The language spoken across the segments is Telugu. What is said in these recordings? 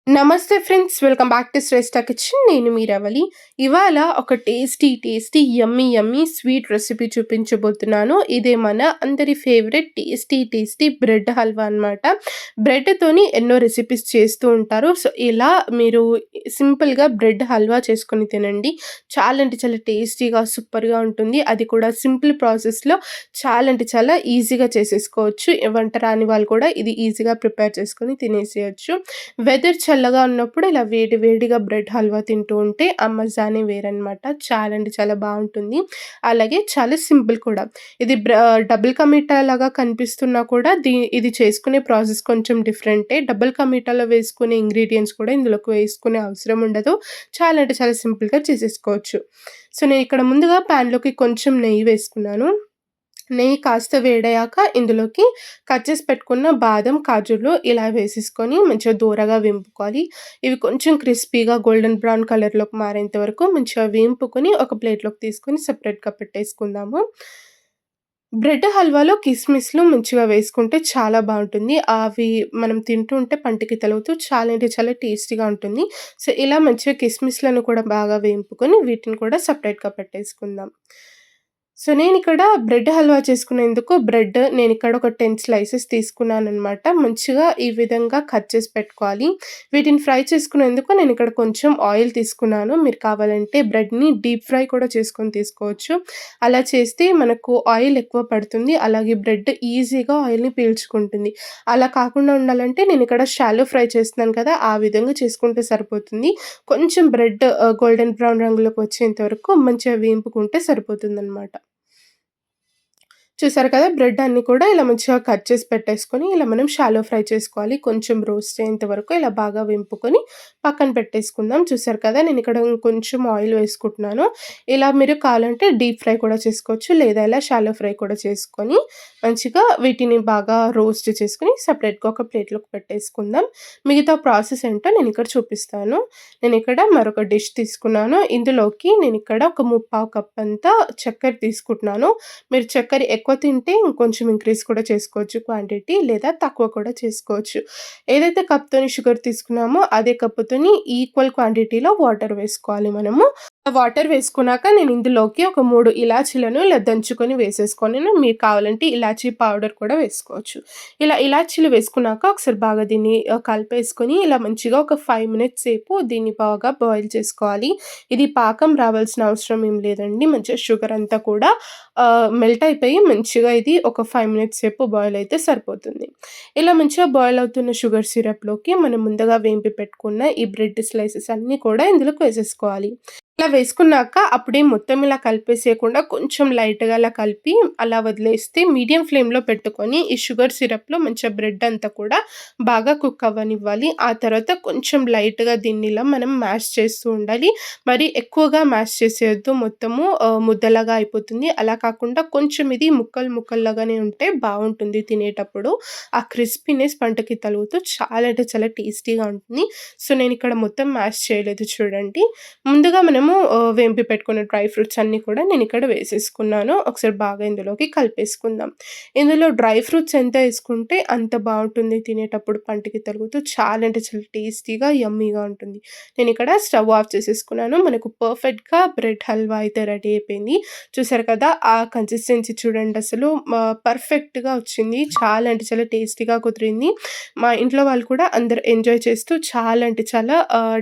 నమస్తే friends, welcome back to Shreshta kitchen. నేను మీ రవలి. ఇవాళ ఒక టేస్టీ యమ్మీ స్వీట్ రెసిపీ చూపించబోతున్నాను. ఇదే మన అందరి ఫేవరెట్ టేస్టీ బ్రెడ్ హల్వా అనమాట. బ్రెడ్‌తోని ఎన్నో రెసిపీస్ చేస్తూ ఉంటారు. సో, ఇలా మీరు సింపుల్‌గా బ్రెడ్ హల్వా చేసుకొని తినండి. చాలా అంటే చాలా టేస్టీగా, సూపర్‌గా ఉంటుంది. అది కూడా సింపుల్ ప్రాసెస్‌లో చాలా అంటే చాలా ఈజీగా చేసేసుకోవచ్చు. వంట రాని వాళ్ళు కూడా ఇది ఈజీగా ప్రిపేర్ చేసుకొని తినేసేయొచ్చు. వెదర్ చల్లగా ఉన్నప్పుడు ఇలా వేడి వేడిగా బ్రెడ్ హల్వా తింటూ ఉంటే ఆ మజానే వేరనమాట. చాలా అంటే చాలా బావుంటుంది. అలాగే చాలా సింపుల్ కూడా. ఇది డబుల్ కా మీఠా లాగా కనిపిస్తున్నా కూడా ఇది చేసుకునే ప్రాసెస్ కొంచెం డిఫరెంటే. డబుల్ కా మీఠాలో వేసుకునే ఇంగ్రీడియెంట్స్ కూడా ఇందులోకి వేసుకునే అవసరం ఉండదు. చాలా అంటే చాలా సింపుల్‌గా చేసేసుకోవచ్చు. సో, నేను ఇక్కడ ముందుగా పాన్‌లోకి కొంచెం నెయ్యి వేసుకున్నాను. నెయ్యి కాస్త వేడయ్యాక ఇందులోకి కట్ చేసి పెట్టుకున్న బాదం, కాజులు ఇలా వేసేసుకొని మంచిగా దూరగా వేంపుకోవాలి. ఇవి కొంచెం క్రిస్పీగా గోల్డెన్ బ్రౌన్ కలర్‌లోకి మారేంత వరకు మంచిగా వేంపుకొని ఒక ప్లేట్‌లోకి తీసుకొని సెపరేట్‌గా పెట్టేసుకుందాము. బ్రెడ్ హల్వాలో కిస్మిస్‌లు మంచిగా వేసుకుంటే చాలా బావుంటుంది. అవి మనం తింటూ ఉంటే పంటికి తగులుతూ చాలా అంటే చాలా టేస్టీగా ఉంటుంది. సో, ఇలా మంచిగా కిస్మిస్‌లను కూడా బాగా వేంపుకొని వీటిని కూడా సెపరేట్‌గా పెట్టేసుకుందాం. సో, నేనిక్కడ బ్రెడ్ హల్వా చేసుకునేందుకు నేనిక్కడ ఒక 10 స్లైసెస్ తీసుకున్నాననమాట. మంచిగా ఈ విధంగా కట్ చేసి పెట్టుకోవాలి. వీటిని ఫ్రై చేసుకునేందుకు నేనిక్కడ కొంచెం ఆయిల్ తీసుకున్నాను. మీరు కావాలంటే బ్రెడ్‌ని డీప్ ఫ్రై కూడా చేసుకొని తీసుకోవచ్చు. అలా చేస్తే మనకు ఆయిల్ ఎక్కువ పడుతుంది. అలాగే బ్రెడ్ ఈజీగా ఆయిల్‌ని పీల్చుకుంటుంది. అలా కాకుండా ఉండాలంటే నేనిక్కడ షాలో ఫ్రై చేస్తున్నాను కదా! ఆ విధంగా చేసుకుంటే సరిపోతుంది. కొంచెం బ్రెడ్ గోల్డెన్ బ్రౌన్ రంగులోకి వచ్చేంత వరకు మంచిగా వేంపుకుంటే సరిపోతుందనమాట. చూసారు కదా! బ్రెడ్ అన్నీ కూడా ఇలా మంచిగా కట్ చేసి పెట్టేసుకొని, ఇలా మనం షాలో ఫ్రై చేసుకోవాలి. కొంచెం రోస్ట్ అయ్యేంత వరకు ఇలా బాగా వేంపుకొని పక్కన పెట్టేసుకుందాం. చూసారు కదా! నేనిక్కడ ఇంకొంచెం ఆయిల్ వేసుకుంటున్నాను. ఇలా మీరు కావాలంటే డీప్ ఫ్రై కూడా చేసుకోవచ్చు. లేదా ఇలా షాలో ఫ్రై కూడా చేసుకొని, మంచిగా వీటిని బాగా రోస్ట్ చేసుకొని సెపరేట్‌గా ఒక ప్లేట్‌లోకి పెట్టేసుకుందాం. మిగతా ప్రాసెస్ ఏంటో నేనిక్కడ చూపిస్తాను. నేనిక్కడ మరొక డిష్ తీసుకున్నాను. ఇందులోకి నేనిక్కడ ఒక ముప్పావు కప్ అంతా చక్కెర తీసుకుంటున్నాను. మీరు చక్కెర ఎక్కువ తింటే ఇంకొంచెం ఇంక్రీజ్ కూడా చేసుకోవచ్చు క్వాంటిటీ, లేదా తక్కువ కూడా చేసుకోవచ్చు. ఏదైతే కప్‌తోని షుగర్ తీసుకున్నామో అదే కప్పుతోని ఈక్వల్ క్వాంటిటీలో వాటర్ వేసుకోవాలి మనము. వాటర్ వేసుకున్నాక నేను ఇందులోకి ఒక 3 ఇలాచీలను ఇలా దంచుకొని వేసేసుకొనిను. మీరు కావాలంటే ఇలాచీ పౌడర్ కూడా వేసుకోవచ్చు. ఇలా ఇలాచీలు వేసుకున్నాక ఒకసారి బాగా దీన్ని కలిపేసుకొని ఇలా మంచిగా ఒక 5 మినిట్స్ సేపు దీన్ని బాగా బాయిల్ చేసుకోవాలి. ఇది పాకం రావాల్సిన అవసరం ఏం లేదండి. మంచిగా షుగర్ అంతా కూడా మెల్ట్ అయిపోయి మంచిగా ఇది ఒక 5 మినిట్స్ సేపు బాయిల్ అయితే సరిపోతుంది. ఇలా మంచిగా బాయిల్ అవుతున్న షుగర్ సిరప్‌లోకి మనం ముందుగా వేంపి పెట్టుకున్న ఈ బ్రెడ్ స్లైసెస్ అన్నీ కూడా ఇందులోకి వేసేసుకోవాలి. ఇలా వేసుకున్నాక అప్పుడే మొత్తం ఇలా కలిపేసేయకుండా కొంచెం లైట్‌గా అలా కలిపి అలా వదిలేస్తే మీడియం ఫ్లేమ్‌లో పెట్టుకొని ఈ షుగర్ సిరప్‌లో మంచిగా బ్రెడ్ అంతా కూడా బాగా కుక్ అవ్వనివ్వాలి. ఆ తర్వాత కొంచెం లైట్‌గా దీన్ని ఇలా మనం మ్యాష్ చేస్తూ ఉండాలి. మరి ఎక్కువగా మ్యాష్ చేసేయొద్దు, మొత్తము ముద్దలాగా అయిపోతుంది. అలా కాకుండా కొంచెం ఇది ముక్కలు ముక్కల్లాగానే ఉంటే బావుంటుంది తినేటప్పుడు. ఆ క్రిస్పీనెస్ పంటకి తగులుతూ చాలా అంటే చాలా టేస్టీగా ఉంటుంది. సో, నేనిక్కడ మొత్తం మ్యాష్ చేయలేదు చూడండి. ముందుగా మనము వేంపి పెట్టుకున్న డ్రై ఫ్రూట్స్ అన్నీ కూడా నేనిక్కడ వేసేసుకున్నాను. ఒకసారి బాగా ఇందులోకి కలిపేసుకుందాం. ఇందులో డ్రై ఫ్రూట్స్ ఎంత ఏసుకుంటే అంత బావుంటుంది తినేటప్పుడు పంటికి తగులుతూ చాలా అంటే చాలా టేస్టీగా, యమ్మీగా ఉంటుంది. నేనిక్కడ స్టవ్ ఆఫ్ చేసేసుకున్నాను. మనకు పర్ఫెక్ట్‌గా బ్రెడ్ హల్వా అయితే రెడీ అయిపోయింది. చూసారు కదా! ఆ కన్సిస్టెన్సీ చూడండి అసలు పర్ఫెక్ట్‌గా వచ్చింది. చాలా అంటే చాలా టేస్టీగా కుదిరింది. మా ఇంట్లో వాళ్ళు కూడా అందరూ ఎంజాయ్ చేస్తూ చాలా అంటే చాలా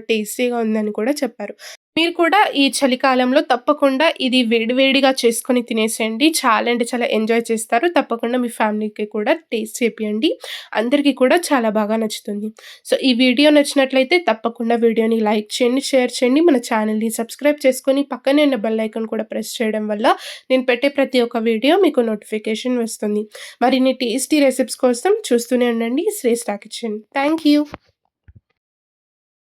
టేస్టీగా ఉందని కూడా చెప్పారు. మీరు కూడా ఈ చలికాలంలో తప్పకుండా ఇది వేడి వేడిగా చేసుకొని తినేసేయండి. చాలా అంటే చాలా ఎంజాయ్ చేస్తారు. తప్పకుండా మీ ఫ్యామిలీకి కూడా టేస్ట్ చేపియండి. అందరికీ కూడా చాలా బాగా నచ్చుతుంది. సో, ఈ వీడియో నచ్చినట్లయితే తప్పకుండా వీడియోని లైక్ చేయండి, షేర్ చేయండి. మన ఛానల్‌ని సబ్స్క్రైబ్ చేసుకొని పక్కనే ఉన్న బెల్ ఐకాన్ కూడా ప్రెస్ చేయడం వల్ల నేను పెట్టే ప్రతి ఒక్క వీడియో మీకు నోటిఫికేషన్ వస్తుంది. మరిన్ని టేస్టీ రెసిపీస్ కోసం చూస్తూనే ఉండండి శ్రేష్ఠ కిచెన్. Thank you.